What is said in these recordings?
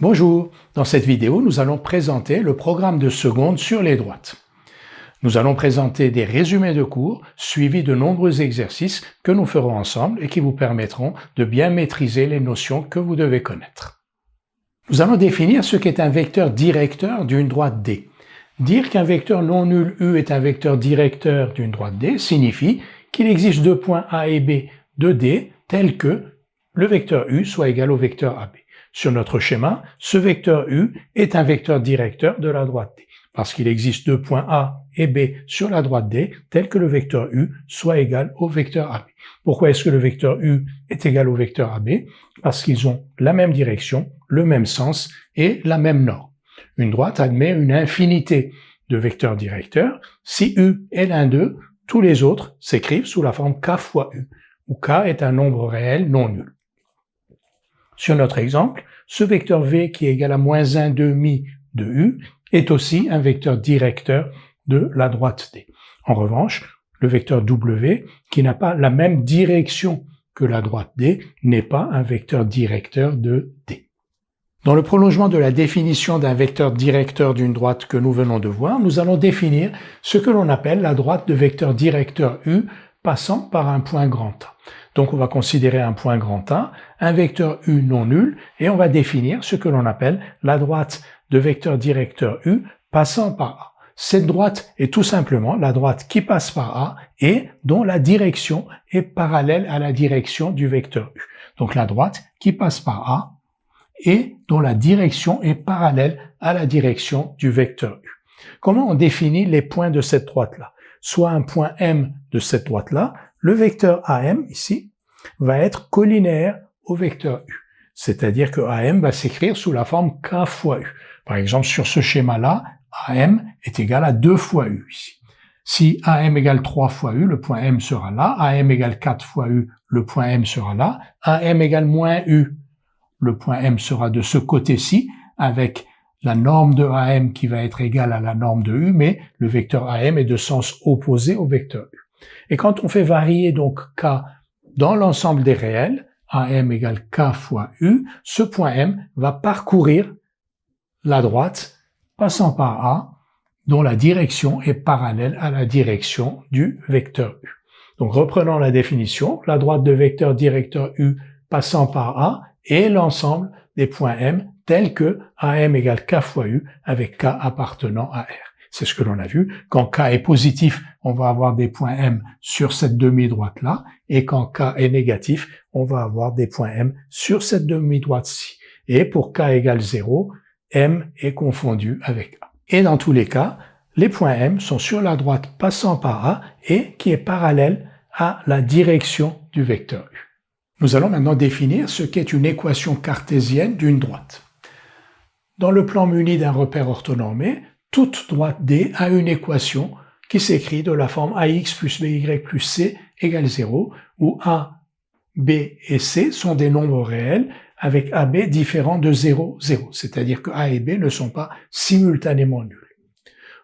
Bonjour, dans cette vidéo, nous allons présenter le programme de seconde sur les droites. Nous allons présenter des résumés de cours suivis de nombreux exercices que nous ferons ensemble et qui vous permettront de bien maîtriser les notions que vous devez connaître. Nous allons définir ce qu'est un vecteur directeur d'une droite D. Dire qu'un vecteur non nul U est un vecteur directeur d'une droite D signifie qu'il existe deux points A et B de D tels que le vecteur U soit égal au vecteur AB. Sur notre schéma, ce vecteur U est un vecteur directeur de la droite D, parce qu'il existe deux points A et B sur la droite D tels que le vecteur U soit égal au vecteur AB. Pourquoi est-ce que le vecteur U est égal au vecteur AB? Parce qu'ils ont la même direction, le même sens et la même norme. Une droite admet une infinité de vecteurs directeurs. Si U est l'un d'eux, tous les autres s'écrivent sous la forme K fois U, où K est un nombre réel non nul. Sur notre exemple, ce vecteur V qui est égal à moins 1 demi de U est aussi un vecteur directeur de la droite D. En revanche, le vecteur W, qui n'a pas la même direction que la droite D, n'est pas un vecteur directeur de D. Dans le prolongement de la définition d'un vecteur directeur d'une droite que nous venons de voir, nous allons définir ce que l'on appelle la droite de vecteur directeur U passant par un point grand A. Donc on va considérer un point grand A, un vecteur U non nul, et on va définir ce que l'on appelle la droite de vecteur directeur U passant par A. Cette droite est tout simplement la droite qui passe par A et dont la direction est parallèle à la direction du vecteur U. Donc la droite qui passe par A et dont la direction est parallèle à la direction du vecteur U. Comment on définit les points de cette droite-là? Soit un point M de cette droite-là, le vecteur AM, ici, va être collinaire au vecteur U. C'est-à-dire que AM va s'écrire sous la forme K fois U. Par exemple, sur ce schéma-là, AM est égal à 2 fois U ici. Si AM égale 3 fois U, le point M sera là. AM égale 4 fois U, le point M sera là. AM égale moins U, le point M sera de ce côté-ci, avec la norme de AM qui va être égale à la norme de U, mais le vecteur AM est de sens opposé au vecteur U. Et quand on fait varier donc K dans l'ensemble des réels, AM égale K fois U, ce point M va parcourir la droite passant par A, dont la direction est parallèle à la direction du vecteur U. Donc reprenons la définition, la droite de vecteur directeur U passant par A est l'ensemble des points M tels que AM égale K fois U avec K appartenant à R. C'est ce que l'on a vu. Quand K est positif, on va avoir des points M sur cette demi-droite-là, et quand K est négatif, on va avoir des points M sur cette demi-droite-ci. Et pour K égale 0, M est confondu avec A. Et dans tous les cas, les points M sont sur la droite passant par A et qui est parallèle à la direction du vecteur U. Nous allons maintenant définir ce qu'est une équation cartésienne d'une droite. Dans le plan muni d'un repère orthonormé, toute droite D a une équation qui s'écrit de la forme AX plus BY plus C égale 0, où A, B et C sont des nombres réels avec AB différents de 0, 0, c'est-à-dire que A et B ne sont pas simultanément nuls.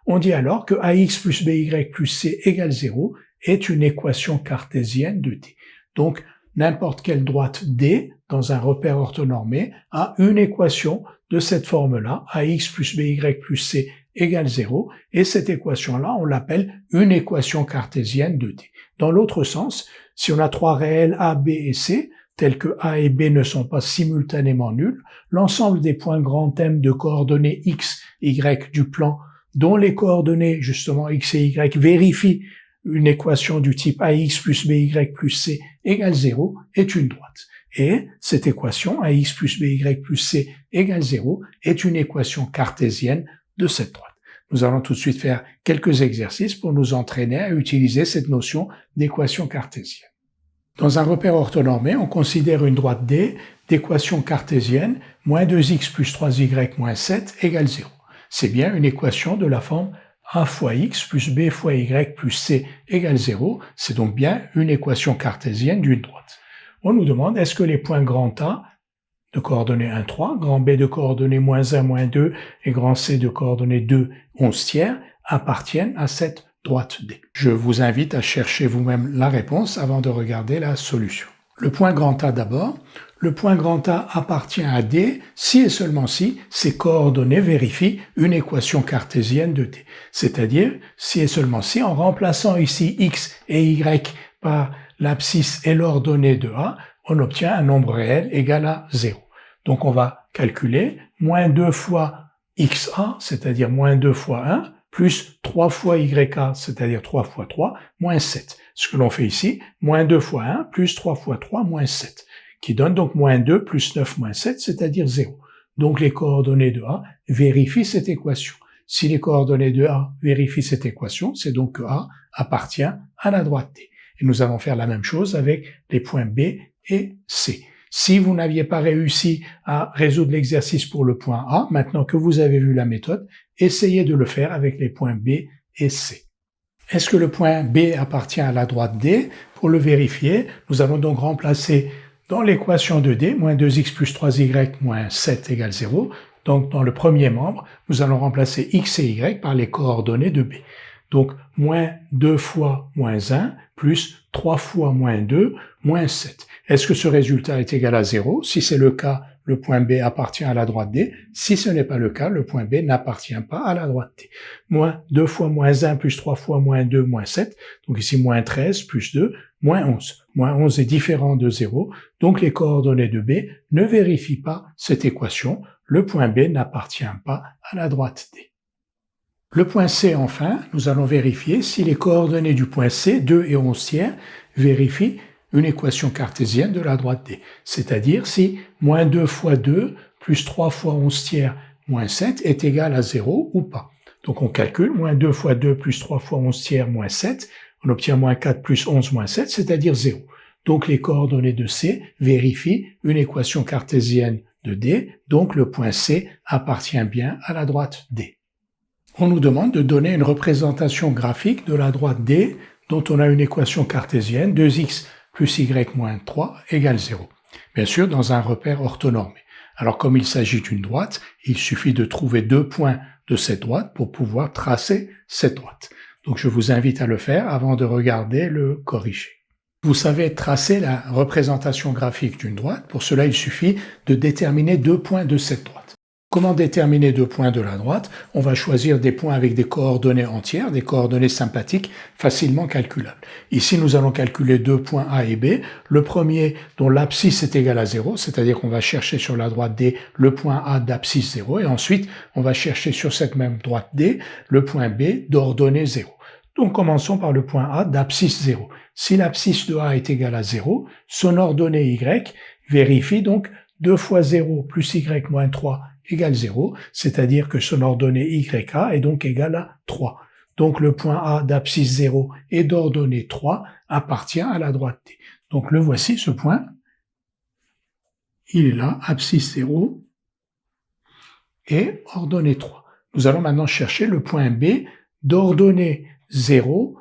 On dit alors que AX plus BY plus C égale 0 est une équation cartésienne de D. Donc, n'importe quelle droite D dans un repère orthonormé a une équation de cette forme-là, AX plus BY plus C égale 0, et cette équation-là, on l'appelle une équation cartésienne de D. Dans l'autre sens, si on a trois réels A, B et C, tels que A et B ne sont pas simultanément nuls, l'ensemble des points grand M de coordonnées X, Y du plan, dont les coordonnées, justement, X et Y, vérifient une équation du type AX plus BY plus C égale 0, est une droite. Et cette équation, AX plus BY plus C égale 0, est une équation cartésienne de cette droite. Nous allons tout de suite faire quelques exercices pour nous entraîner à utiliser cette notion d'équation cartésienne. Dans un repère orthonormé, on considère une droite D d'équation cartésienne moins 2x plus 3y moins 7 égale 0. C'est bien une équation de la forme A fois x plus b fois y plus c égale 0. C'est donc bien une équation cartésienne d'une droite. On nous demande est-ce que les points grand A de coordonnées 1, 3, grand B de coordonnées moins 1, moins 2 et grand C de coordonnées 2, 11 tiers appartiennent à cette droite D. Je vous invite à chercher vous-même la réponse avant de regarder la solution. Le point grand A d'abord. Le point grand A appartient à D si et seulement si ces coordonnées vérifient une équation cartésienne de D. C'est-à-dire si et seulement si, en remplaçant ici x et y par l'abscisse et l'ordonnée de A, on obtient un nombre réel égal à 0. Donc on va calculer moins 2 fois xa, c'est-à-dire moins 2 fois 1, plus 3 fois YA, c'est-à-dire 3 fois 3, moins 7. Ce que l'on fait ici, moins 2 fois 1, plus 3 fois 3, moins 7, qui donne donc moins 2 plus 9 moins 7, c'est-à-dire 0. Donc les coordonnées de A vérifient cette équation. Si les coordonnées de A vérifient cette équation, c'est donc que A appartient à la droite D. Et nous allons faire la même chose avec les points B et C. Si vous n'aviez pas réussi à résoudre l'exercice pour le point A, maintenant que vous avez vu la méthode, essayez de le faire avec les points B et C. Est-ce que le point B appartient à la droite D? Pour le vérifier, nous allons donc remplacer dans l'équation de D, moins 2x plus 3y moins 7 égale 0. Donc dans le premier membre, nous allons remplacer x et y par les coordonnées de B. Donc moins 2 fois moins 1 plus 3 fois moins 2 moins 7. Est-ce que ce résultat est égal à 0? Si c'est le cas, le point B appartient à la droite D. Si ce n'est pas le cas, le point B n'appartient pas à la droite D. Moins 2 fois moins 1 plus 3 fois moins 2 moins 7. Donc ici moins 13 plus 2 moins 11. Moins 11 est différent de 0. Donc les coordonnées de B ne vérifient pas cette équation. Le point B n'appartient pas à la droite D. Le point C, enfin, nous allons vérifier si les coordonnées du point C, 2 et 11 tiers, vérifient une équation cartésienne de la droite D. C'est-à-dire si moins 2 fois 2 plus 3 fois 11 tiers moins 7 est égal à 0 ou pas. Donc on calcule moins 2 fois 2 plus 3 fois 11 tiers moins 7, on obtient moins 4 plus 11 moins 7, c'est-à-dire 0. Donc les coordonnées de C vérifient une équation cartésienne de D, donc le point C appartient bien à la droite D. On nous demande de donner une représentation graphique de la droite D dont on a une équation cartésienne 2x plus y moins 3 égale 0. Bien sûr, dans un repère orthonormé. Alors comme il s'agit d'une droite, il suffit de trouver 2 points de cette droite pour pouvoir tracer cette droite. Donc je vous invite à le faire avant de regarder le corriger. Vous savez tracer la représentation graphique d'une droite. Pour cela, il suffit de déterminer 2 points de cette droite. Comment déterminer 2 points de la droite? On va choisir des points avec des coordonnées entières, des coordonnées sympathiques, facilement calculables. Ici, nous allons calculer 2 points A et B. Le premier, dont l'abscisse est égale à 0, c'est-à-dire qu'on va chercher sur la droite D le point A d'abscisse 0, et ensuite, on va chercher sur cette même droite D le point B d'ordonnée 0. Donc, commençons par le point A d'abscisse 0. Si l'abscisse de A est égale à 0, son ordonnée Y vérifie donc 2 fois 0 plus Y moins 3 égale 0, c'est-à-dire que son ordonnée YA est donc égale à 3. Donc le point A d'abscisse 0 et d'ordonnée 3 appartient à la droite D. Donc le voici, ce point. Il est là, abscisse 0 et ordonnée 3. Nous allons maintenant chercher le point B d'ordonnée 0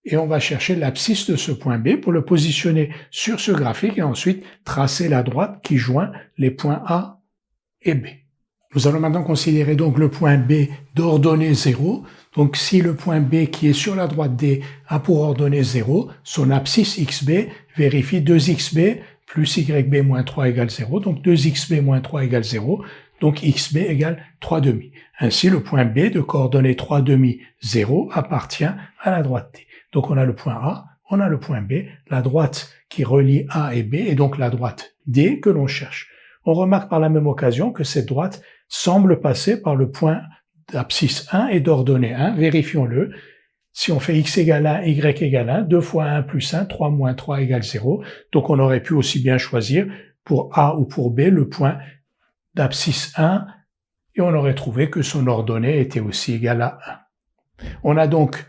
et on va chercher l'abscisse de ce point B pour le positionner sur ce graphique et ensuite tracer la droite qui joint les points A et B. Nous allons maintenant considérer donc le point B d'ordonnée 0. Donc si le point B qui est sur la droite D a pour ordonnée 0, son abscisse XB vérifie 2XB plus YB moins 3 égale 0. Donc 2XB moins 3 égale 0. Donc XB égale 3 demi. Ainsi le point B de coordonnée 3 demi 0 appartient à la droite D. Donc on a le point A, on a le point B, la droite qui relie A et B et donc la droite D que l'on cherche. On remarque par la même occasion que cette droite semble passer par le point d'abscisse 1 et d'ordonnée 1. Vérifions-le. Si on fait x égale 1, y égale 1, 2 fois 1 plus 1, 3 moins 3 égale 0. Donc on aurait pu aussi bien choisir pour A ou pour B le point d'abscisse 1 et on aurait trouvé que son ordonnée était aussi égale à 1. On a donc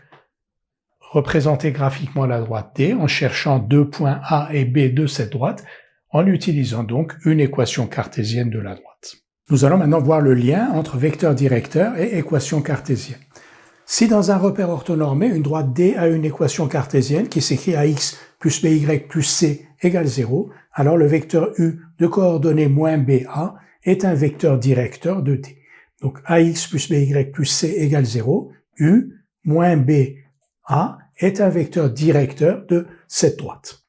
représenté graphiquement la droite D en cherchant 2 points A et B de cette droite en utilisant donc une équation cartésienne de la droite. Nous allons maintenant voir le lien entre vecteur directeur et équation cartésienne. Si dans un repère orthonormé, une droite D a une équation cartésienne qui s'écrit AX plus BY plus C égale 0, alors le vecteur U de coordonnées moins BA est un vecteur directeur de D. Donc AX plus BY plus C égale 0, U moins BA est un vecteur directeur de cette droite.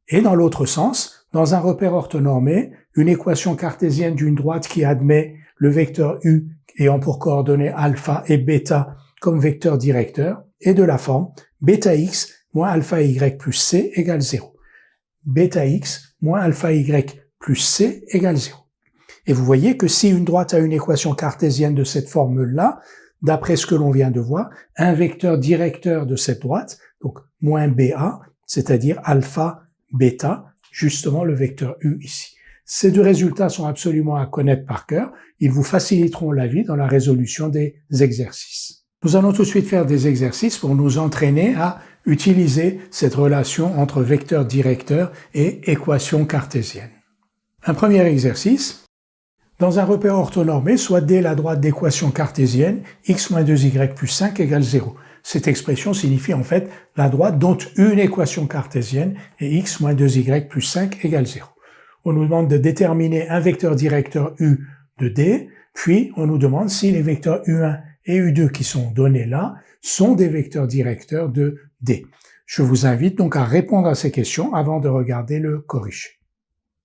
Et dans l'autre sens, Dans un repère orthonormé, une équation cartésienne d'une droite qui admet le vecteur u ayant pour coordonnées alpha et bêta comme vecteur directeur est de la forme bêta x moins alpha y plus c égale 0. Bêta x moins alpha y plus c égale 0. Et vous voyez que si une droite a une équation cartésienne de cette formule-là, d'après ce que l'on vient de voir, un vecteur directeur de cette droite, donc moins BA, c'est-à-dire alpha, bêta, justement le vecteur U ici. Ces deux résultats sont absolument à connaître par cœur. Ils vous faciliteront la vie dans la résolution des exercices. Nous allons tout de suite faire des exercices pour nous entraîner à utiliser cette relation entre vecteur directeur et équation cartésienne. Un premier exercice. Dans un repère orthonormé, soit D la droite d'équation cartésienne, x moins 2y plus 5 égale 0. Cette expression signifie en fait la droite dont une équation cartésienne et x moins 2y plus 5 égale 0. On nous demande de déterminer un vecteur directeur U de D, puis on nous demande si les vecteurs U1 et U2 qui sont donnés là sont des vecteurs directeurs de D. Je vous invite donc à répondre à ces questions avant de regarder le corrigé.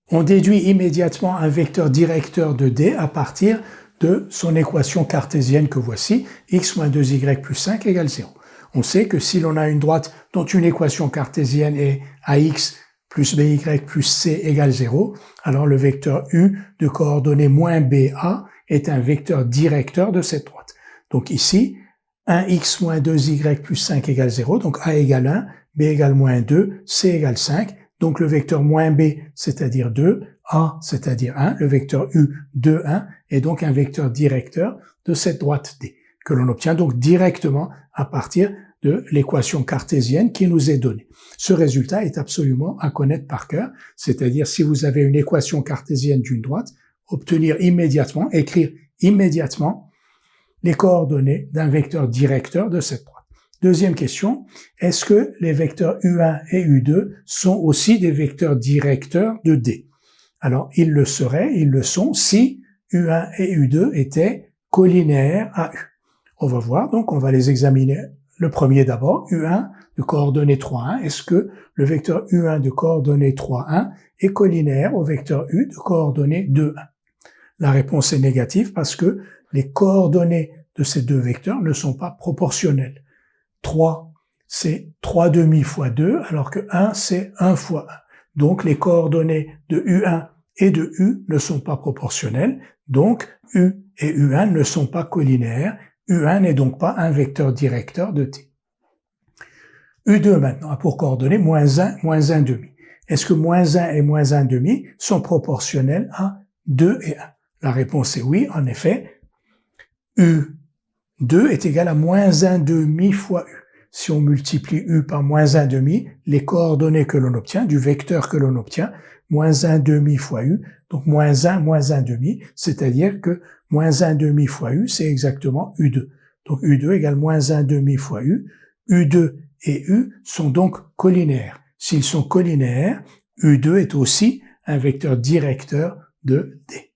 On déduit immédiatement un vecteur directeur de D à partir de son équation cartésienne que voici, x moins 2y plus 5 égale 0. On sait que si l'on a une droite dont une équation cartésienne est ax plus by plus c égale 0, alors le vecteur u de coordonnées moins ba est un vecteur directeur de cette droite. Donc ici, 1x moins 2y plus 5 égale 0, donc a égale 1, b égale moins 2, c égale 5, donc le vecteur moins b, c'est-à-dire 2, a, c'est-à-dire 1, le vecteur u, 2, 1, est donc un vecteur directeur de cette droite D, que l'on obtient donc directement à partir de l'équation cartésienne qui nous est donnée. Ce résultat est absolument à connaître par cœur, c'est-à-dire si vous avez une équation cartésienne d'une droite, obtenir immédiatement, écrire immédiatement les coordonnées d'un vecteur directeur de cette droite. Deuxième question, est-ce que les vecteurs U1 et U2 sont aussi des vecteurs directeurs de D? Alors, ils le sont si U1 et U2 étaient collinéaires à U. On va voir, donc on va les examiner. Le premier d'abord, U1 de coordonnées 3, 1. Est-ce que le vecteur U1 de coordonnées 3, 1 est collinéaire au vecteur U de coordonnées 2, 1? La réponse est négative parce que les coordonnées de ces deux vecteurs ne sont pas proportionnelles. 3, c'est 3 demi fois 2, alors que 1, c'est 1 fois 1. Donc, les coordonnées de U1 et de U ne sont pas proportionnelles, donc U et U1 ne sont pas collinéaires, U1 n'est donc pas un vecteur directeur de T. U2 maintenant a pour coordonnées moins 1, moins 1 demi. Est-ce que moins 1 et moins 1 demi sont proportionnels à 2 et 1? La réponse est oui, en effet. U2 est égal à moins 1 demi fois U. Si on multiplie U par moins 1 demi, les coordonnées que l'on obtient, du vecteur que l'on obtient, moins 1 demi fois U, donc moins 1 demi, c'est-à-dire que moins 1 demi fois U, c'est exactement U2. Donc U2 égale moins 1 demi fois U. U2 et U sont donc collinéaires. S'ils sont collinéaires, U2 est aussi un vecteur directeur de D.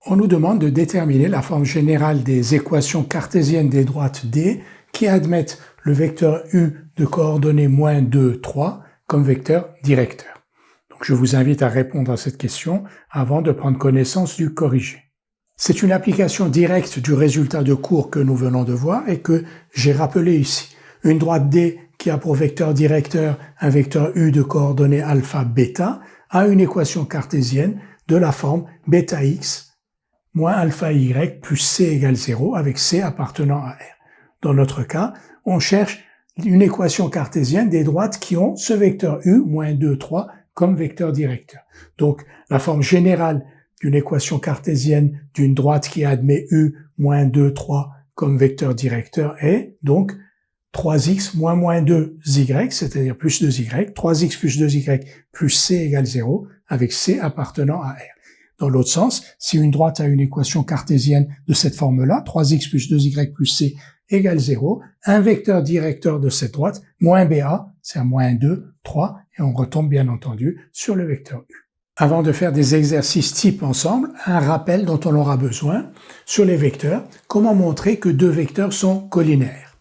On nous demande de déterminer la forme générale des équations cartésiennes des droites D qui admettent le vecteur U de coordonnées moins 2, 3 comme vecteur directeur. Donc je vous invite à répondre à cette question avant de prendre connaissance du corrigé. C'est une application directe du résultat de cours que nous venons de voir et que j'ai rappelé ici. Une droite D qui a pour vecteur directeur un vecteur U de coordonnées alpha, bêta a une équation cartésienne de la forme bêta x moins alpha y plus c égale 0 avec c appartenant à R. Dans notre cas, on cherche une équation cartésienne des droites qui ont ce vecteur U, moins 2, 3, comme vecteur directeur. Donc, la forme générale d'une équation cartésienne d'une droite qui admet U, moins 2, 3, comme vecteur directeur est donc 3x moins 2y, c'est-à-dire plus 2y, 3x plus 2y plus c égale 0, avec c appartenant à R. Dans l'autre sens, si une droite a une équation cartésienne de cette forme-là, 3x plus 2y plus c égale 0, un vecteur directeur de cette droite, moins BA, c'est à moins 2, 3, et on retombe bien entendu sur le vecteur U. Avant de faire des exercices types ensemble, un rappel dont on aura besoin sur les vecteurs, comment montrer que deux vecteurs sont collinaires.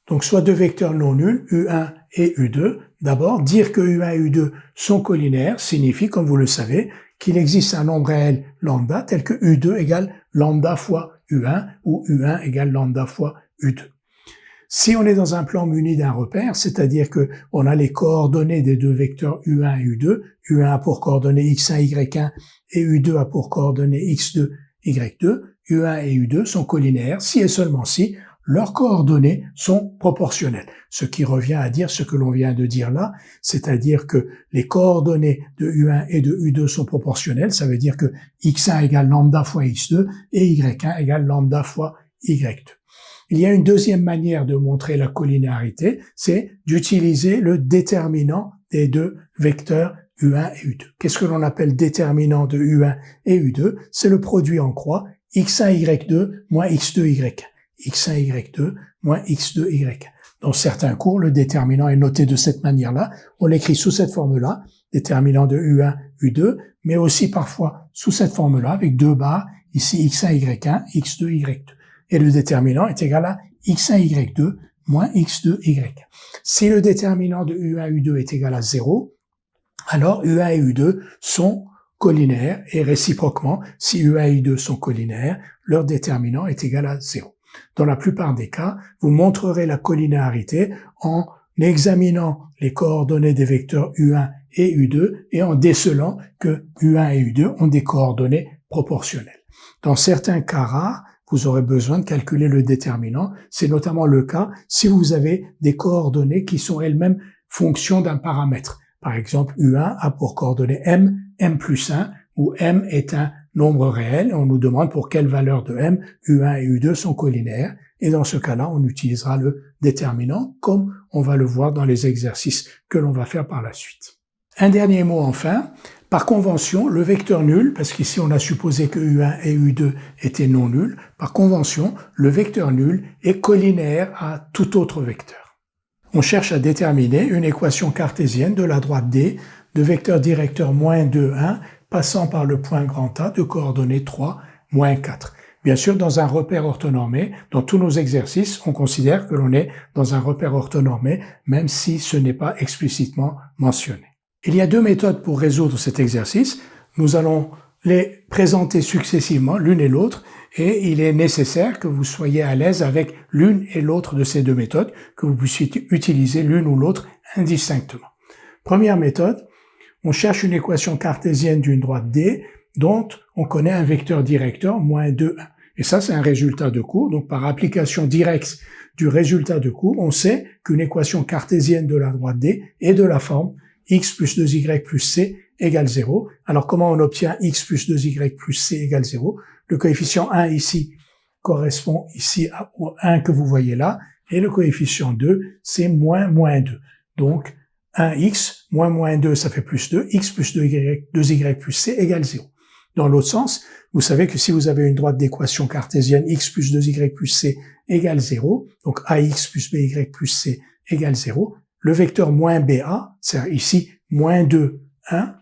Donc soit deux vecteurs non nuls, U1 et U2. D'abord, dire que U1 et U2 sont collinaires signifie, comme vous le savez, qu'il existe un nombre réel lambda tel que U2 égale lambda fois U1 ou U1 égale lambda fois U2. Si on est dans un plan muni d'un repère, c'est-à-dire que on a les coordonnées des deux vecteurs U1 et U2, U1 a pour coordonnées x1, y1 et U2 a pour coordonnées x2, y2, U1 et U2 sont collinaires si et seulement si leurs coordonnées sont proportionnelles. Ce qui revient à dire ce que l'on vient de dire là, c'est-à-dire que les coordonnées de U1 et de U2 sont proportionnelles, ça veut dire que x1 égale lambda fois x2 et y1 égale lambda fois y2. Il y a une deuxième manière de montrer la collinéarité, c'est d'utiliser le déterminant des deux vecteurs U1 et U2. Qu'est-ce que l'on appelle déterminant de U1 et U2? C'est le produit en croix x1 y2 moins x2 y1. x1 y2 moins x2 y1. Dans certains cours, le déterminant est noté de cette manière-là. On l'écrit sous cette forme-là, déterminant de U1, U2, mais aussi parfois sous cette forme-là avec deux barres, ici x1 y1, x2 y2. Et le déterminant est égal à x1 y2 moins x2 y1. Si le déterminant de U1 U2 est égal à 0, alors U1 et U2 sont collinaires et réciproquement, si U1 et U2 sont collinaires, leur déterminant est égal à 0. Dans la plupart des cas, vous montrerez la collinéarité en examinant les coordonnées des vecteurs U1 et U2 et en décelant que U1 et U2 ont des coordonnées proportionnelles. Dans certains cas rares, vous aurez besoin de calculer le déterminant. C'est notamment le cas si vous avez des coordonnées qui sont elles-mêmes fonction d'un paramètre. Par exemple, U1 a pour coordonnées m, m plus 1, où m est un nombre réel. On nous demande pour quelle valeur de m U1 et U2 sont collinaires. Et dans ce cas-là, on utilisera le déterminant, comme on va le voir dans les exercices que l'on va faire par la suite. Un dernier mot enfin. Par convention, le vecteur nul, parce qu'ici on a supposé que U1 et U2 étaient non nuls, par convention, le vecteur nul est collinaire à tout autre vecteur. On cherche à déterminer une équation cartésienne de la droite D de vecteur directeur moins 2, 1, passant par le point grand A de coordonnées 3, moins 4. Bien sûr, dans un repère orthonormé, dans tous nos exercices, on considère que l'on est dans un repère orthonormé, même si ce n'est pas explicitement mentionné. Il y a deux méthodes pour résoudre cet exercice. Nous allons les présenter successivement, l'une et l'autre, et il est nécessaire que vous soyez à l'aise avec l'une et l'autre de ces deux méthodes, que vous puissiez utiliser l'une ou l'autre indistinctement. Première méthode, on cherche une équation cartésienne d'une droite D dont on connaît un vecteur directeur moins 2, 1. Et ça, c'est un résultat de cours. Donc, par application directe du résultat de cours, on sait qu'une équation cartésienne de la droite D est de la forme x plus 2y plus c égale 0. Alors, comment on obtient x plus 2y plus c égale 0? Le coefficient 1 ici correspond ici au 1 que vous voyez là, et le coefficient 2, c'est moins 2. Donc, 1x moins 2, ça fait plus 2, x plus 2y plus c égale 0. Dans l'autre sens, vous savez que si vous avez une droite d'équation cartésienne x plus 2y plus c égale 0, donc ax plus by plus c égale 0, le vecteur moins ba, c'est-à-dire ici moins 2, 1,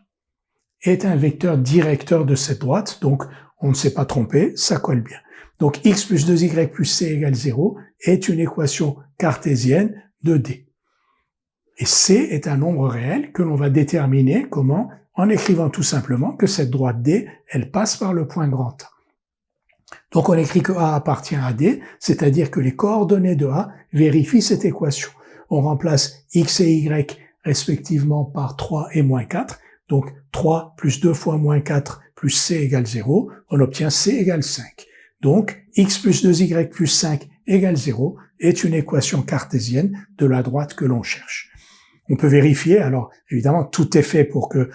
est un vecteur directeur de cette droite, donc on ne s'est pas trompé, ça colle bien. Donc x plus 2y plus c égale 0 est une équation cartésienne de D. Et c est un nombre réel que l'on va déterminer comment? En écrivant tout simplement que cette droite D, elle passe par le point grand A. Donc on écrit que A appartient à D, c'est-à-dire que les coordonnées de A vérifient cette équation. On remplace x et y respectivement par 3 et moins 4, donc 3 plus 2 fois moins 4 plus c égale 0, on obtient c égale 5. Donc x plus 2y plus 5 égale 0 est une équation cartésienne de la droite que l'on cherche. On peut vérifier, alors évidemment tout est fait pour que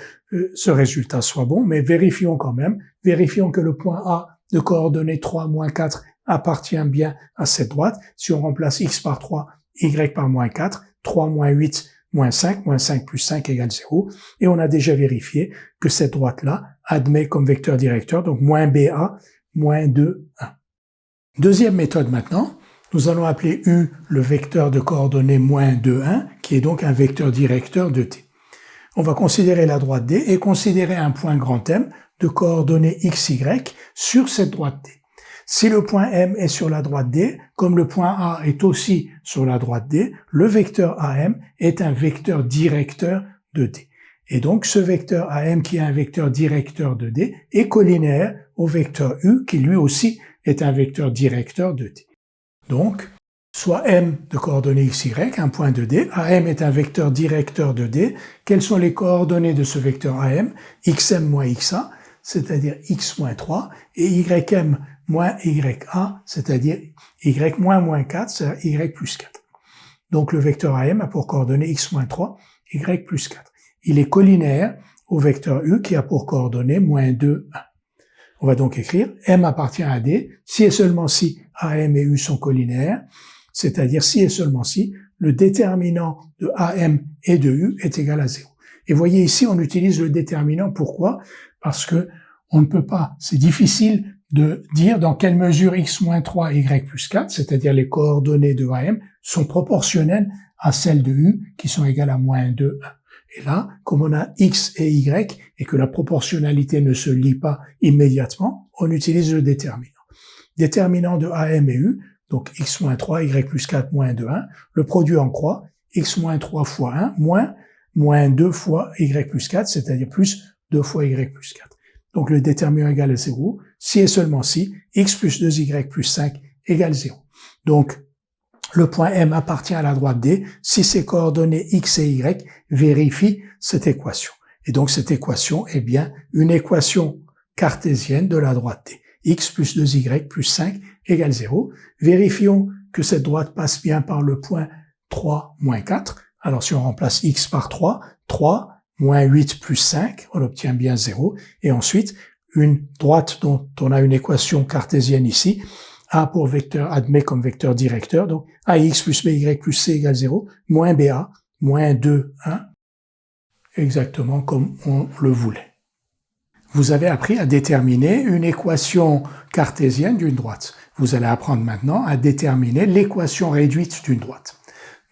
ce résultat soit bon, mais vérifions quand même, vérifions que le point A de coordonnées 3, moins 4 appartient bien à cette droite. Si on remplace x par 3, y par moins 4, 3 moins 8, moins 5 plus 5 égale 0, et on a déjà vérifié que cette droite-là admet comme vecteur directeur, donc moins BA, moins 2, 1. Deuxième méthode maintenant, nous allons appeler U le vecteur de coordonnées moins 2, 1, qui est donc un vecteur directeur de T. On va considérer la droite D et considérer un point grand M de coordonnées x, y sur cette droite D. Si le point M est sur la droite D, comme le point A est aussi sur la droite D, le vecteur AM est un vecteur directeur de D. Et donc, ce vecteur AM qui est un vecteur directeur de D est collinaire au vecteur U qui lui aussi est un vecteur directeur de D. Donc, soit M de coordonnées XY, un point de D, AM est un vecteur directeur de D. Quelles sont les coordonnées de ce vecteur AM? XM moins XA, c'est-à-dire X moins 3, et YM moins YA, c'est-à-dire Y moins 4, c'est-à-dire Y plus 4. Donc, le vecteur AM a pour coordonnées X moins 3, Y plus 4. Il est collinaire au vecteur U qui a pour coordonnées moins 2, 1. On va donc écrire M appartient à D si et seulement si AM et U sont collinaires, c'est-à-dire si et seulement si le déterminant de AM et de U est égal à 0. Et voyez ici, on utilise le déterminant. Pourquoi? Parce que on ne peut pas, c'est difficile de dire dans quelle mesure X moins 3 et Y plus 4, c'est-à-dire les coordonnées de AM, sont proportionnelles à celles de U qui sont égales à moins 2, 1. Et là, comme on a X et Y et que la proportionnalité ne se lie pas immédiatement, on utilise le déterminant. Déterminant de AM et U, donc X moins 3, Y plus 4, moins 2, 1, le produit en croix, X moins 3 fois 1, moins 2 fois Y plus 4, c'est-à-dire plus 2 fois Y plus 4. Donc le déterminant égal à 0, si et seulement si, X plus 2Y plus 5 égale 0. Donc, le point M appartient à la droite D si ses coordonnées X et Y vérifient cette équation. Et donc cette équation est bien une équation cartésienne de la droite D. X plus 2Y plus 5 égale 0. Vérifions que cette droite passe bien par le point 3 moins 4. Alors si on remplace X par 3, 3 moins 8 plus 5, on obtient bien 0. Et ensuite, une droite dont on a une équation cartésienne ici, A pour vecteur admet comme vecteur directeur, donc AX plus BY plus C égale 0, moins BA, moins 2, 1, exactement comme on le voulait. Vous avez appris à déterminer une équation cartésienne d'une droite. Vous allez apprendre maintenant à déterminer l'équation réduite d'une droite.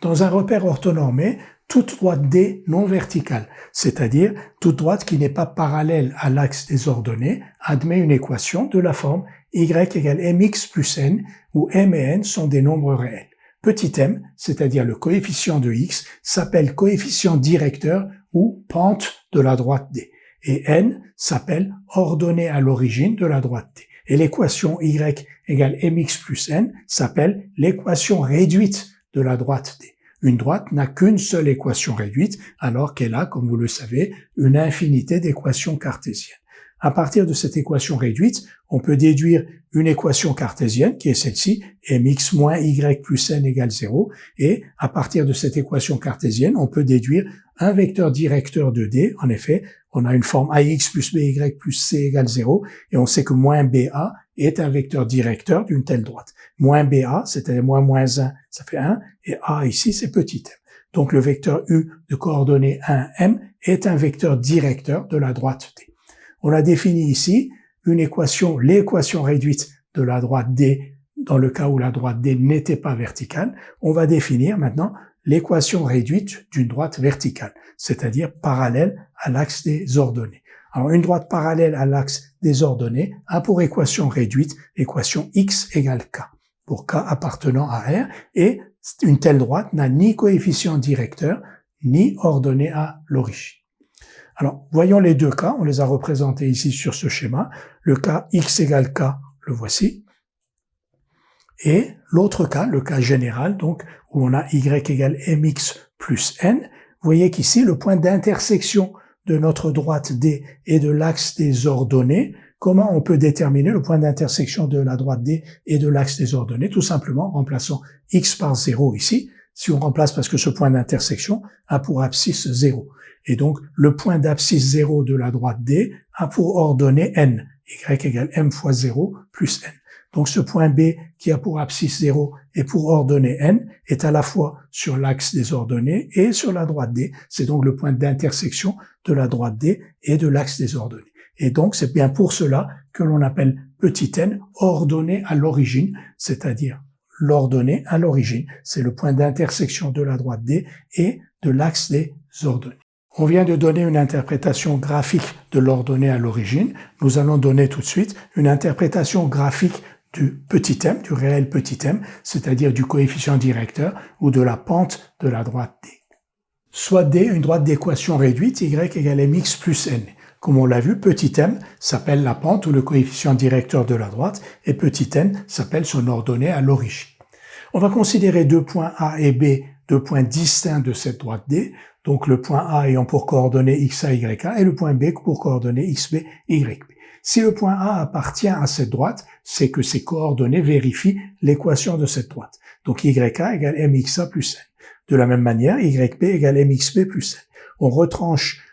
Dans un repère orthonormé, toute droite D non verticale, c'est-à-dire toute droite qui n'est pas parallèle à l'axe des ordonnées, admet une équation de la forme y égale mx plus n, où m et n sont des nombres réels. Petit m, c'est-à-dire le coefficient de x, s'appelle coefficient directeur ou pente de la droite D. Et n s'appelle ordonnée à l'origine de la droite D. Et l'équation y égale mx plus n s'appelle l'équation réduite de la droite D. Une droite n'a qu'une seule équation réduite, alors qu'elle a, comme vous le savez, une infinité d'équations cartésiennes. À partir de cette équation réduite, on peut déduire une équation cartésienne, qui est celle-ci, mx moins y plus n égale 0, et à partir de cette équation cartésienne, on peut déduire un vecteur directeur de D. En effet, on a une forme ax plus by plus c égale 0, et on sait que moins ba est un vecteur directeur d'une telle droite. Moins ba, c'est-à-dire moins 1, ça fait 1, et a ici, c'est petit m. Donc le vecteur u de coordonnées 1, m est un vecteur directeur de la droite D. On a défini ici une équation, l'équation réduite de la droite D, dans le cas où la droite D n'était pas verticale. On va définir maintenant l'équation réduite d'une droite verticale, c'est-à-dire parallèle à l'axe des ordonnées. Alors, une droite parallèle à l'axe des ordonnées a pour équation réduite l'équation x égale k, pour k appartenant à R, et une telle droite n'a ni coefficient directeur, ni ordonnée à l'origine. Alors, voyons les deux cas, on les a représentés ici sur ce schéma. Le cas x égale k, le voici. Et l'autre cas, le cas général, donc, où on a y égale mx plus n. Vous voyez qu'ici, le point d'intersection de notre droite D et de l'axe des ordonnées, comment on peut déterminer le point d'intersection de la droite D et de l'axe des ordonnées? Tout simplement en remplaçant x par 0 ici. Si on remplace parce que ce point d'intersection a pour abscisse 0. Et donc, le point d'abscisse 0 de la droite D a pour ordonnée n. Y égale m fois 0 plus n. Donc, ce point B qui a pour abscisse 0 et pour ordonnée n est à la fois sur l'axe des ordonnées et sur la droite D. C'est donc le point d'intersection de la droite D et de l'axe des ordonnées. Et donc, c'est bien pour cela que l'on appelle petit n ordonnée à l'origine, c'est-à-dire l'ordonnée à l'origine. C'est le point d'intersection de la droite D et de l'axe des ordonnées. On vient de donner une interprétation graphique de l'ordonnée à l'origine. Nous allons donner tout de suite une interprétation graphique du petit m, du réel petit m, c'est-à-dire du coefficient directeur ou de la pente de la droite D. Soit D, une droite d'équation réduite, y égale mx plus n. Comme on l'a vu, petit m s'appelle la pente ou le coefficient directeur de la droite et petit n s'appelle son ordonnée à l'origine. On va considérer deux points A et B, deux points distincts de cette droite D, donc le point A ayant pour coordonnées xa, yk et le point B pour coordonnées xb, yb. Si le point A appartient à cette droite, c'est que ses coordonnées vérifient l'équation de cette droite. Donc YA égale MXA plus N. De la même manière, YB égale MXB plus N. On retranche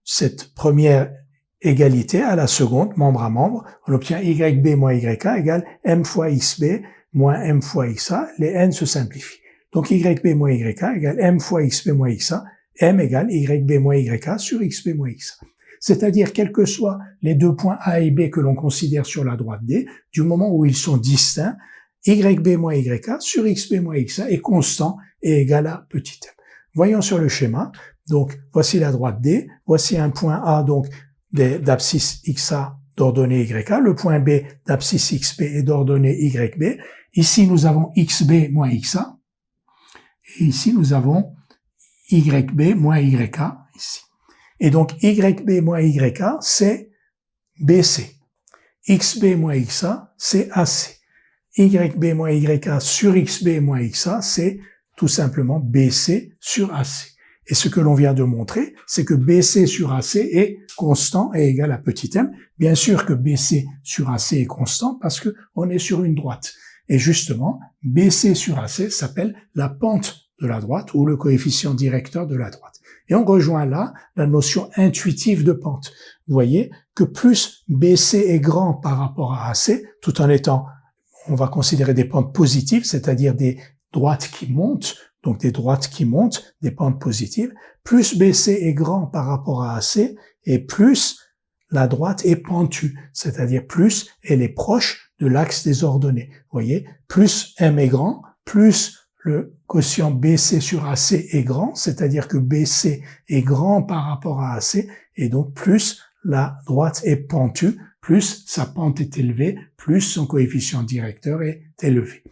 cette première égalité à la seconde, membre à membre. On obtient YB moins YK égale M fois XB moins M fois XA. Les N se simplifient. Donc YB moins YK égale M fois XB moins XA. M égale YB moins YK sur XB moins XA. C'est-à-dire, quels que soient les deux points A et B que l'on considère sur la droite D, du moment où ils sont distincts, YB moins YK sur XB moins XA est constant et égal à petit m. Voyons sur le schéma. Donc, voici la droite D. Voici un point A, donc, d'abscisse XA d'ordonnée YK. Le point B d'abscisse XB est d'ordonnée YB. Ici, nous avons XB moins XA. Et ici, nous avons YB moins YK, ici. Et donc, YB moins YK, c'est BC. XB moins XA, c'est AC. YB moins YK sur XB moins XA, c'est tout simplement BC sur AC. Et ce que l'on vient de montrer, c'est que BC sur AC est constant et égal à petit m. Bien sûr que BC sur AC est constant parce que on est sur une droite. Et justement, BC sur AC s'appelle la pente de la droite ou le coefficient directeur de la droite. Et on rejoint là la notion intuitive de pente. Vous voyez que plus BC est grand par rapport à AC, tout en étant, on va considérer des pentes positives, c'est-à-dire des droites qui montent, donc des droites qui montent, des pentes positives, plus BC est grand par rapport à AC, et plus la droite est pentue, c'est-à-dire plus elle est proche de l'axe des ordonnées. Vous voyez, plus M est grand, plus le quotient BC sur AC est grand, c'est-à-dire que BC est grand par rapport à AC, et donc plus la droite est pentue, plus sa pente est élevée, plus son coefficient directeur est élevé.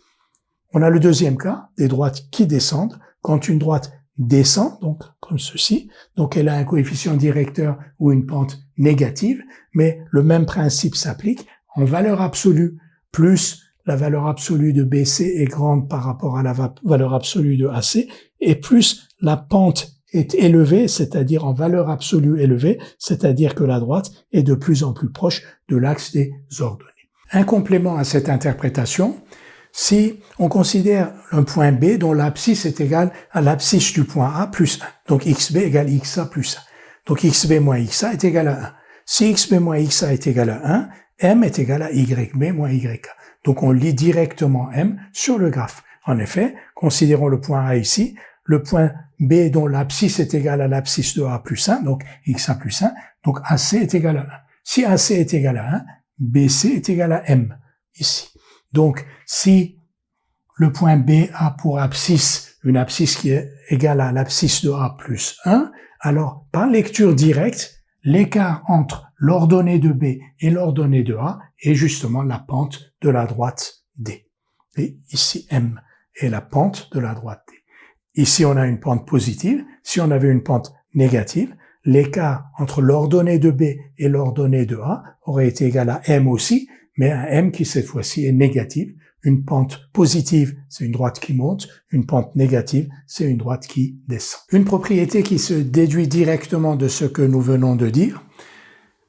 On a le deuxième cas, des droites qui descendent. Quand une droite descend, donc comme ceci, donc elle a un coefficient directeur ou une pente négative, mais le même principe s'applique. En valeur absolue, plus la valeur absolue de BC est grande par rapport à la valeur absolue de AC, et plus la pente est élevée, c'est-à-dire en valeur absolue élevée, c'est-à-dire que la droite est de plus en plus proche de l'axe des ordonnées. Un complément à cette interprétation, si on considère un point B dont l'abscisse est égale à l'abscisse du point A plus 1, donc XB égale XA plus 1. Donc XB moins XA est égal à 1. Si XB moins XA est égal à 1, M est égal à YB moins YK. Donc on lit directement M sur le graphe. En effet, considérons le point A ici, le point B dont l'abscisse est égale à l'abscisse de A plus 1, donc XA plus 1, donc AC est égal à 1. Si AC est égal à 1, BC est égal à M, ici. Donc, si le point B a pour abscisse une abscisse qui est égale à l'abscisse de A plus 1, alors par lecture directe, l'écart entre l'ordonnée de B et l'ordonnée de A est justement la pente de la droite D. Et ici, M est la pente de la droite D. Ici, on a une pente positive. Si on avait une pente négative, l'écart entre l'ordonnée de B et l'ordonnée de A aurait été égal à M aussi, mais un M qui cette fois-ci est négatif. Une pente positive, c'est une droite qui monte. Une pente négative, c'est une droite qui descend. Une propriété qui se déduit directement de ce que nous venons de dire.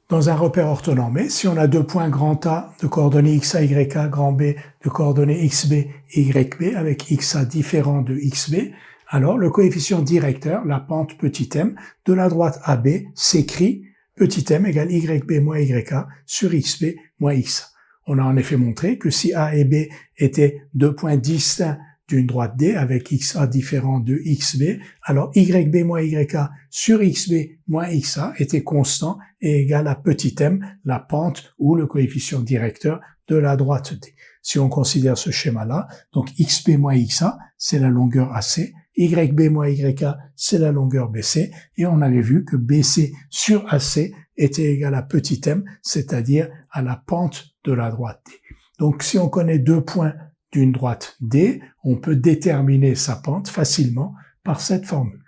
Dans un repère orthonormé, si on a deux points grand A de coordonnées XA, YK, grand B de coordonnées XB, YB avec XA différent de XB, alors le coefficient directeur, la pente petit m, de la droite AB s'écrit petit m égale YB moins YK sur XB moins XA. On a en effet montré que si A et B étaient deux points distincts d'une droite D avec XA différent de XB, alors YB moins YK sur XB moins XA était constant et égal à petit m, la pente ou le coefficient directeur de la droite D. Si on considère ce schéma-là, donc XB moins XA, c'est la longueur AC, YB moins YK, c'est la longueur BC, et on avait vu que BC sur AC était égal à petit m, c'est-à-dire à la pente de la droite D. Donc si on connaît deux points d'une droite D, on peut déterminer sa pente facilement par cette formule.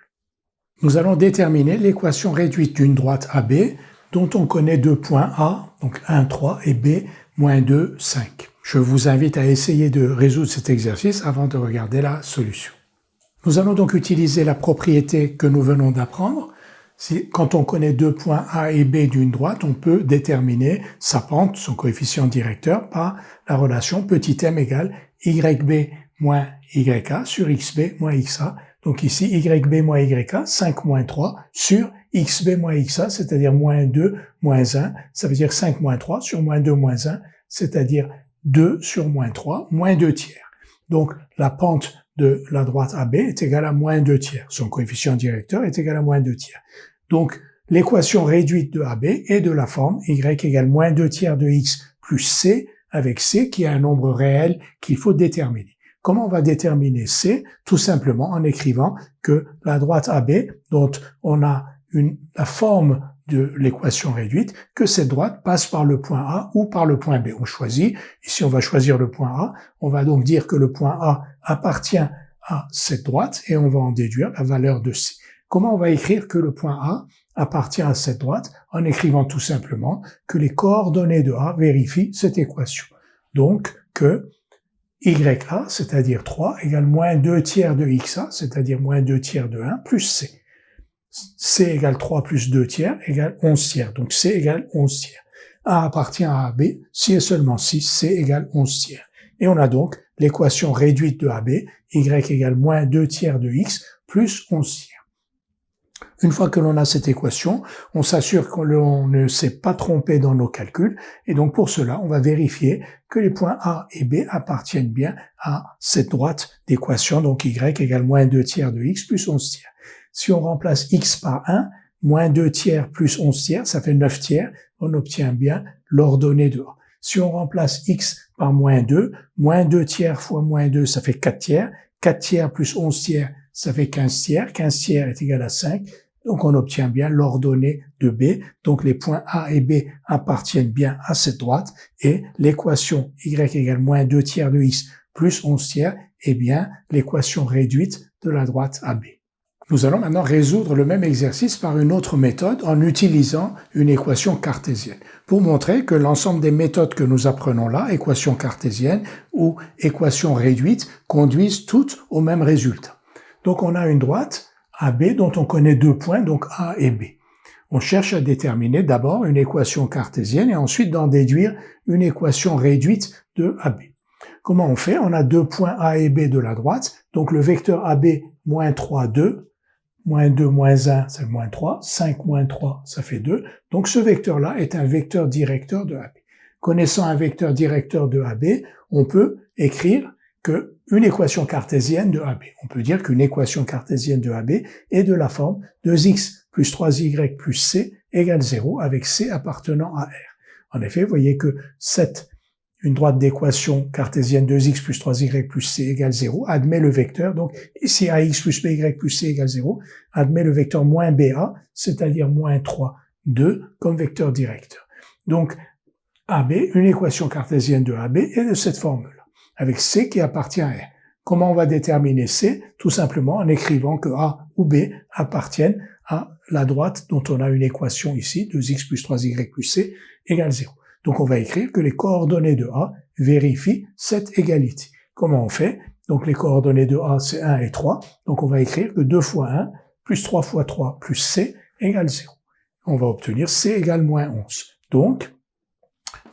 Nous allons déterminer l'équation réduite d'une droite AB dont on connaît deux points A, donc 1, 3 et B, moins 2, 5. Je vous invite à essayer de résoudre cet exercice avant de regarder la solution. Nous allons donc utiliser la propriété que nous venons d'apprendre. Quand on connaît deux points A et B d'une droite, on peut déterminer sa pente, son coefficient directeur, par la relation petit m égale YB moins YA sur XB moins XA. Donc ici, YB moins YA, 5 moins 3 sur XB moins XA, c'est-à-dire moins 2 moins 1, ça veut dire 5 moins 3 sur moins 2 moins 1, c'est-à-dire 2 sur moins 3, moins 2 tiers. Donc la pente de la droite AB est égale à moins 2 tiers. Son coefficient directeur est égal à moins 2 tiers. Donc l'équation réduite de AB est de la forme Y égale moins 2 tiers de X plus C, avec C qui est un nombre réel qu'il faut déterminer. Comment on va déterminer C? Tout simplement en écrivant que la droite AB, dont on a la forme de l'équation réduite, que cette droite passe par le point A ou par le point B. On choisit, ici on va choisir le point A, on va donc dire que le point A appartient à cette droite et on va en déduire la valeur de C. Comment on va écrire que le point A appartient à cette droite? En écrivant tout simplement que les coordonnées de A vérifient cette équation. Donc que YA, c'est-à-dire 3, égale moins 2 tiers de XA, c'est-à-dire moins 2 tiers de 1, plus C. C égale 3 plus 2 tiers égale 11 tiers. Donc C égale 11 tiers. A appartient à AB, si et seulement si C égale 11 tiers. Et on a donc l'équation réduite de AB, Y égale moins 2 tiers de X plus 11 tiers. Une fois que l'on a cette équation, on s'assure que l'on ne s'est pas trompé dans nos calculs, et donc pour cela, on va vérifier que les points A et B appartiennent bien à cette droite d'équation, donc Y égale moins 2 tiers de X plus 11 tiers. Si on remplace X par 1, moins 2 tiers plus 11 tiers, ça fait 9 tiers, on obtient bien l'ordonnée de A. Si on remplace X par moins 2 tiers fois moins 2, ça fait 4 tiers, 4 tiers plus 11 tiers, ça fait 15 tiers est égal à 5, donc on obtient bien l'ordonnée de B, donc les points A et B appartiennent bien à cette droite, et l'équation Y égale moins 2 tiers de X plus 11 tiers est bien l'équation réduite de la droite AB. Nous allons maintenant résoudre le même exercice par une autre méthode en utilisant une équation cartésienne, pour montrer que l'ensemble des méthodes que nous apprenons là, équation cartésienne ou équation réduite, conduisent toutes au même résultat. Donc on a une droite AB dont on connaît deux points, donc A et B. On cherche à déterminer d'abord une équation cartésienne et ensuite d'en déduire une équation réduite de AB. Comment on fait? On a deux points A et B de la droite, donc le vecteur AB moins 3, 2, moins 2, moins 1, c'est moins 3, 5 moins 3, ça fait 2. Donc ce vecteur-là est un vecteur directeur de AB. Connaissant un vecteur directeur de AB, on peut écrire une équation cartésienne de AB. On peut dire qu'une équation cartésienne de AB est de la forme 2x plus 3y plus c égale 0, avec c appartenant à R. En effet, vous voyez que une droite d'équation cartésienne 2x plus 3y plus c égale 0 admet le vecteur, donc ici ax plus by plus c égale 0, admet le vecteur moins ba, c'est-à-dire moins 3, 2, comme vecteur directeur. Donc AB, une équation cartésienne de AB est de cette formule, avec c qui appartient à R. Comment on va déterminer c? Tout simplement en écrivant que A ou B appartiennent à la droite dont on a une équation ici, 2x plus 3y plus c égale 0. Donc on va écrire que les coordonnées de A vérifient cette égalité. Comment on fait? Donc les coordonnées de A c'est 1 et 3, donc on va écrire que 2 fois 1 plus 3 fois 3 plus c égale 0. On va obtenir c égale moins 11. Donc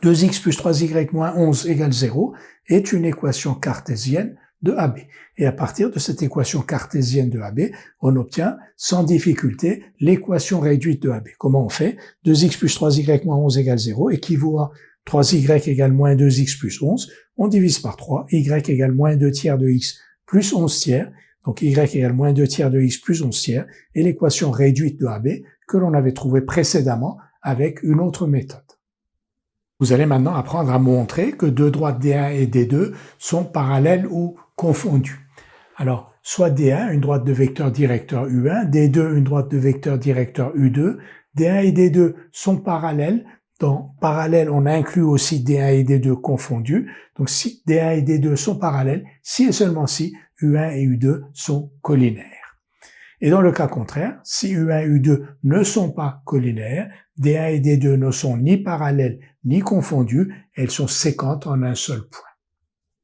2x plus 3y moins 11 égale 0 est une équation cartésienne de AB. Et à partir de cette équation cartésienne de AB, on obtient sans difficulté l'équation réduite de AB. Comment on fait? 2x plus 3y moins 11 égale 0 équivaut à 3y égale moins 2x plus 11. On divise par 3. Y égale moins 2 tiers de x plus 11 tiers. Donc y égale moins 2 tiers de x plus 11 tiers. Et l'équation réduite de AB que l'on avait trouvée précédemment avec une autre méthode. Vous allez maintenant apprendre à montrer que deux droites D1 et D2 sont parallèles ou confondues. Alors, soit D1, une droite de vecteur directeur U1, D2, une droite de vecteur directeur U2, D1 et D2 sont parallèles dans parallèle, on inclut aussi D1 et D2 confondus. Donc si D1 et D2 sont parallèles, si et seulement si U1 et U2 sont collinaires. Et dans le cas contraire, si U1 et U2 ne sont pas collinaires, D1 et D2 ne sont ni parallèles ni confondus, elles sont séquentes en un seul point.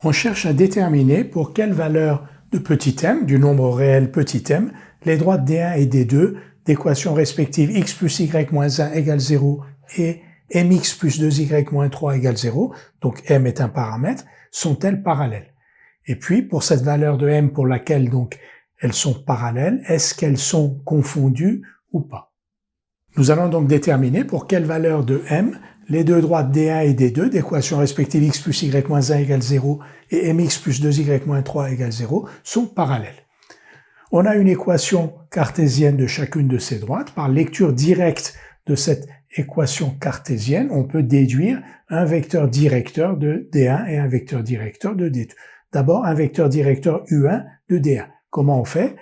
On cherche à déterminer pour quelle valeur de petit m, du nombre réel petit m, les droites D1 et D2 d'équations respectives x plus y moins 1 égale 0 et mx plus 2y moins 3 égale 0, donc m est un paramètre, sont-elles parallèles? Et puis, pour cette valeur de m pour laquelle donc elles sont parallèles, est-ce qu'elles sont confondues ou pas? Nous allons donc déterminer pour quelle valeur de m les deux droites D1 et D2 d'équations respectives x plus y moins 1 égale 0 et mx plus 2y moins 3 égale 0 sont parallèles. On a une équation cartésienne de chacune de ces droites. Par lecture directe de cette équation cartésienne, on peut déduire un vecteur directeur de D1 et un vecteur directeur de D2. D'abord, un vecteur directeur U1 de D1. Comment on fait?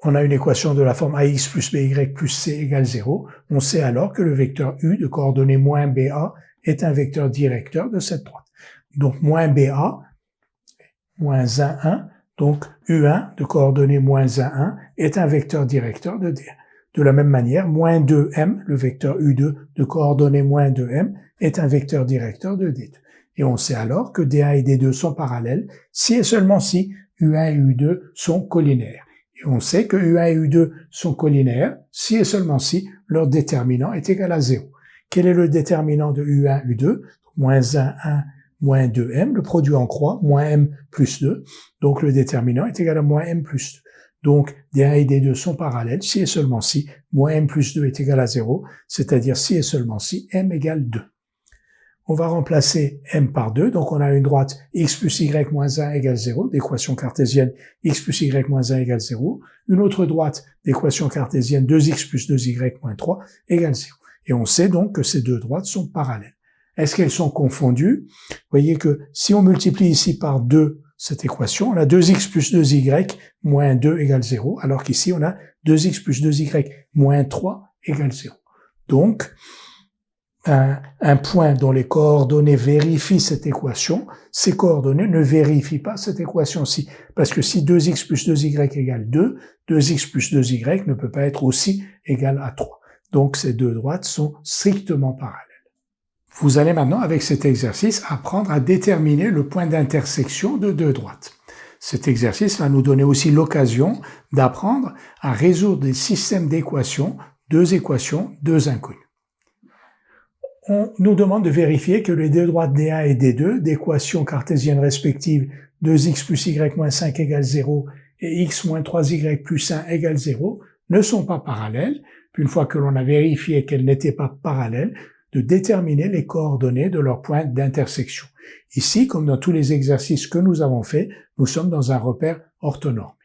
On a une équation de la forme ax plus by plus c égale 0. On sait alors que le vecteur U de coordonnées moins BA est un vecteur directeur de cette droite. Donc, moins BA, moins 1, 1. Donc, U1 de coordonnées moins 1, 1 est un vecteur directeur de D1. De la même manière, moins 2m, le vecteur U2 de coordonnées moins 2m, est un vecteur directeur de D2. Et on sait alors que D1 et D2 sont parallèles si et seulement si U1 et U2 sont collinaires. Et on sait que U1 et U2 sont collinaires si et seulement si leur déterminant est égal à 0. Quel est le déterminant de U1, U2? Moins 1, 1, moins 2m, le produit en croix, moins m plus 2. Donc le déterminant est égal à moins m plus 2. Donc, D1 et D2 sont parallèles si et seulement si moins m plus 2 est égal à 0, c'est-à-dire si et seulement si m égale 2. On va remplacer m par 2, donc on a une droite x plus y moins 1 égale 0, d'équation cartésienne x plus y moins 1 égale 0, une autre droite d'équation cartésienne 2x plus 2y moins 3 égale 0. Et on sait donc que ces deux droites sont parallèles. Est-ce qu'elles sont confondues? Vous voyez que si on multiplie ici par 2 cette équation, on a 2x plus 2y moins 2 égale 0, alors qu'ici on a 2x plus 2y moins 3 égale 0. Donc, un point dont les coordonnées vérifient cette équation, ces coordonnées ne vérifient pas cette équation-ci. Parce que si 2x plus 2y égale 2, 2x plus 2y ne peut pas être aussi égal à 3. Donc ces deux droites sont strictement parallèles. Vous allez maintenant, avec cet exercice, apprendre à déterminer le point d'intersection de deux droites. Cet exercice va nous donner aussi l'occasion d'apprendre à résoudre des systèmes d'équations, deux inconnues. On nous demande de vérifier que les deux droites D1 et D2 d'équations cartésiennes respectives 2x plus y moins 5 égale 0 et x moins 3y plus 1 égale 0 ne sont pas parallèles. Puis une fois que l'on a vérifié qu'elles n'étaient pas parallèles, de déterminer les coordonnées de leur point d'intersection. Ici, comme dans tous les exercices que nous avons faits, nous sommes dans un repère orthonormé.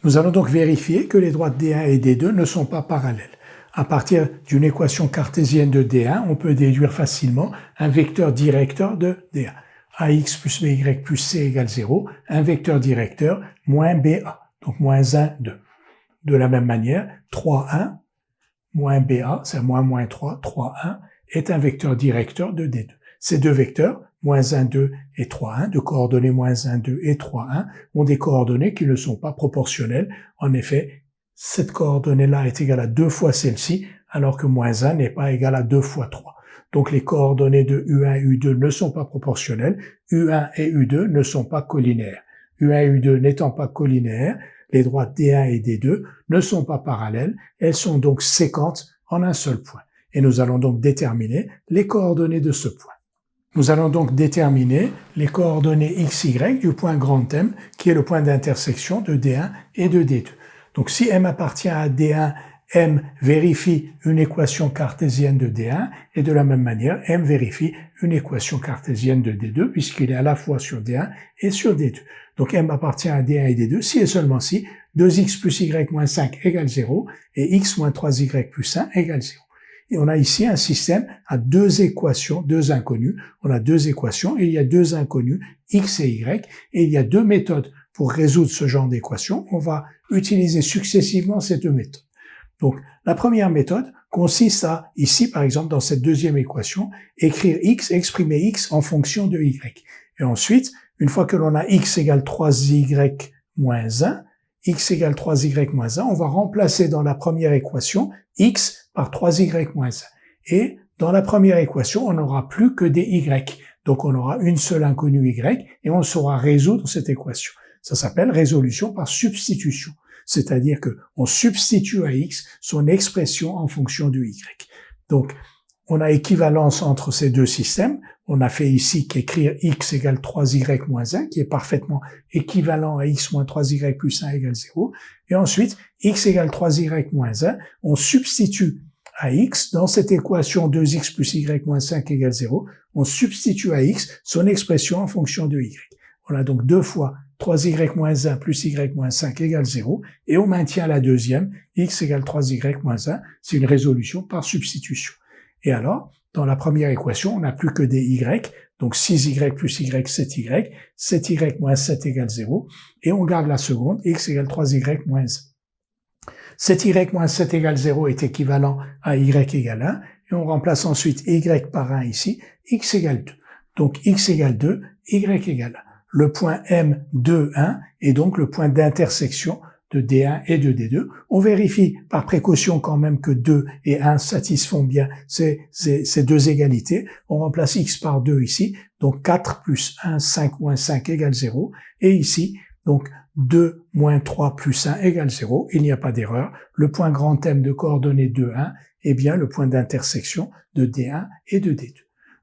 Nous allons donc vérifier que les droites D1 et D2 ne sont pas parallèles. À partir d'une équation cartésienne de D1, on peut déduire facilement un vecteur directeur de D1. AX plus BY plus C égale 0, un vecteur directeur moins BA, donc moins 1, 2. De la même manière, 3, 1, moins BA, c'est moins 3, 3, 1, est un vecteur directeur de D2. Ces deux vecteurs, moins 1, 2 et 3, 1, de coordonnées moins 1, 2 et 3, 1, ont des coordonnées qui ne sont pas proportionnelles. En effet, cette coordonnée-là est égale à 2 fois celle-ci, alors que moins 1 n'est pas égal à 2 fois 3. Donc les coordonnées de U1 et U2 ne sont pas proportionnelles, U1 et U2 ne sont pas collinaires. U1 et U2 n'étant pas collinaires, les droites D1 et D2 ne sont pas parallèles, elles sont donc séquentes en un seul point. Et nous allons donc déterminer les coordonnées de ce point. Nous allons donc déterminer les coordonnées x, y du point grand M, qui est le point d'intersection de D1 et de D2. Donc si M appartient à D1, M vérifie une équation cartésienne de D1, et de la même manière, M vérifie une équation cartésienne de D2, puisqu'il est à la fois sur D1 et sur D2. Donc M appartient à D1 et D2 si et seulement si 2x plus y moins 5 égale 0 et x moins 3y plus 1 égale 0. Et on a ici un système à deux équations, deux inconnues. On a deux équations et il y a deux inconnues, x et y, et il y a deux méthodes pour résoudre ce genre d'équation. On va utiliser successivement ces deux méthodes. Donc, la première méthode consiste à, ici par exemple dans cette deuxième équation, écrire x, exprimer x en fonction de y. Et ensuite, une fois que l'on a x égale 3y moins 1, x égale 3y moins 1, on va remplacer dans la première équation x par 3y moins 1. Et dans la première équation, on n'aura plus que des y. Donc on aura une seule inconnue y et on saura résoudre cette équation. Ça s'appelle résolution par substitution. C'est-à-dire que on substitue à x son expression en fonction de y. Donc, on a équivalence entre ces deux systèmes. On a fait ici qu'écrire x égale 3y moins 1, qui est parfaitement équivalent à x moins 3y plus 1 égale 0. Et ensuite, x égale 3y moins 1, on substitue à x dans cette équation 2x plus y moins 5 égale 0, on substitue à x son expression en fonction de y. On a donc deux fois 3y moins 1 plus y moins 5 égale 0, et on maintient la deuxième, x égale 3y moins 1, c'est une résolution par substitution. Et alors, dans la première équation, on n'a plus que des y, donc 6y plus y, 7y, 7y moins 7 égale 0, et on garde la seconde, x égale 3y moins 1. 7y moins 7 égale 0 est équivalent à y égale 1, et on remplace ensuite y par 1 ici, x égale 2. Donc x égale 2, y égale 1. Le point M2, 1 est donc le point d'intersection de D1 et de D2. On vérifie par précaution quand même que 2 et 1 satisfont bien ces deux égalités. On remplace x par 2 ici, donc 4 plus 1, 5 moins 5 égale 0. Et ici, donc 2 moins 3 plus 1 égale 0. Il n'y a pas d'erreur. Le point grand M de coordonnées 2, 1 est bien le point d'intersection de D1 et de D2.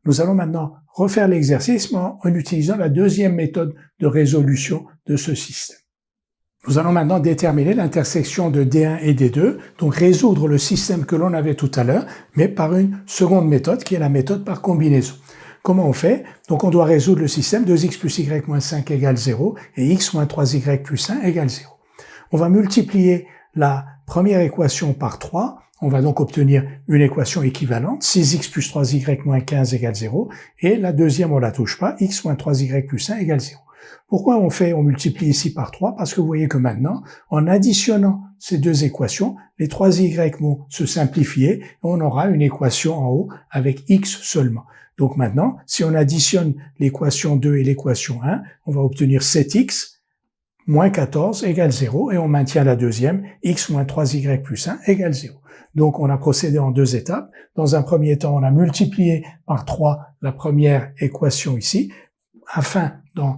Nous allons maintenant refaire l'exercice en utilisant la deuxième méthode de résolution de ce système. Nous allons maintenant déterminer l'intersection de D1 et D2, donc résoudre le système que l'on avait tout à l'heure, mais par une seconde méthode qui est la méthode par combinaison. Comment on fait? Donc on doit résoudre le système 2x plus y moins 5 égale 0 et x moins 3y plus 1 égale 0. On va multiplier la première équation par 3. On va donc obtenir une équation équivalente, 6x plus 3y moins 15 égale 0, et la deuxième, on la touche pas, x moins 3y plus 1 égale 0. Pourquoi on multiplie ici par 3? Parce que vous voyez que maintenant, en additionnant ces deux équations, les 3y vont se simplifier, et on aura une équation en haut avec x seulement. Donc maintenant, si on additionne l'équation 2 et l'équation 1, on va obtenir 7x moins 14 égale 0, et on maintient la deuxième, x moins 3y plus 1 égale 0. Donc, on a procédé en deux étapes. Dans un premier temps, on a multiplié par 3 la première équation ici, afin, dans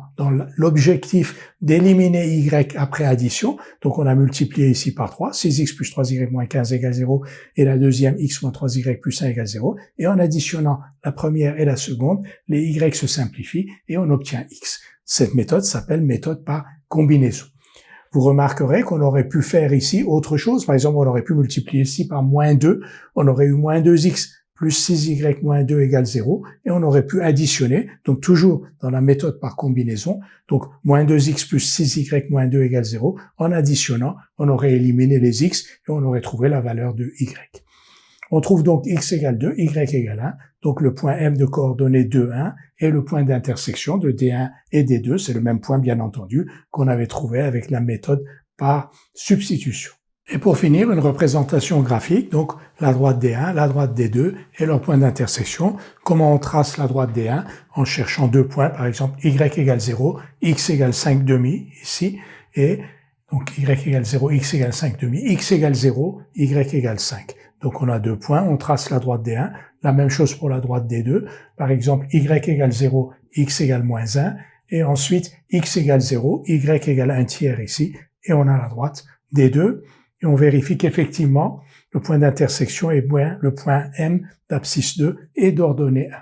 l'objectif d'éliminer y après addition. Donc, on a multiplié ici par 3, 6x plus 3y moins 15 égale 0, et la deuxième, x moins 3y plus 1 égale 0. Et en additionnant la première et la seconde, les y se simplifient et on obtient x. Cette méthode s'appelle méthode par combinaison. Vous remarquerez qu'on aurait pu faire ici autre chose. Par exemple, on aurait pu multiplier ici par moins 2. On aurait eu moins 2x plus 6y moins 2 égale 0. Et on aurait pu additionner, donc toujours dans la méthode par combinaison. Donc, moins 2x plus 6y moins 2 égale 0. En additionnant, on aurait éliminé les x et on aurait trouvé la valeur de y. On trouve donc x égale 2, y égale 1. Donc le point M de coordonnées 2, 1 est le point d'intersection de D1 et D2. C'est le même point, bien entendu, qu'on avait trouvé avec la méthode par substitution. Et pour finir, une représentation graphique, donc la droite D1, la droite D2 et leur point d'intersection. Comment on trace la droite D1? En cherchant deux points, par exemple, y égale 0, x égale 5 demi, ici, et donc y égale 0, x égale 5 demi, x égale 0, y égale 5. Donc on a deux points, on trace la droite D1, la même chose pour la droite D2, par exemple y égale 0, x égale moins 1, et ensuite x égale 0, y égale 1 tiers ici, et on a la droite D2, et on vérifie qu'effectivement le point d'intersection est bien le point M d'abscisse 2 et d'ordonnée 1.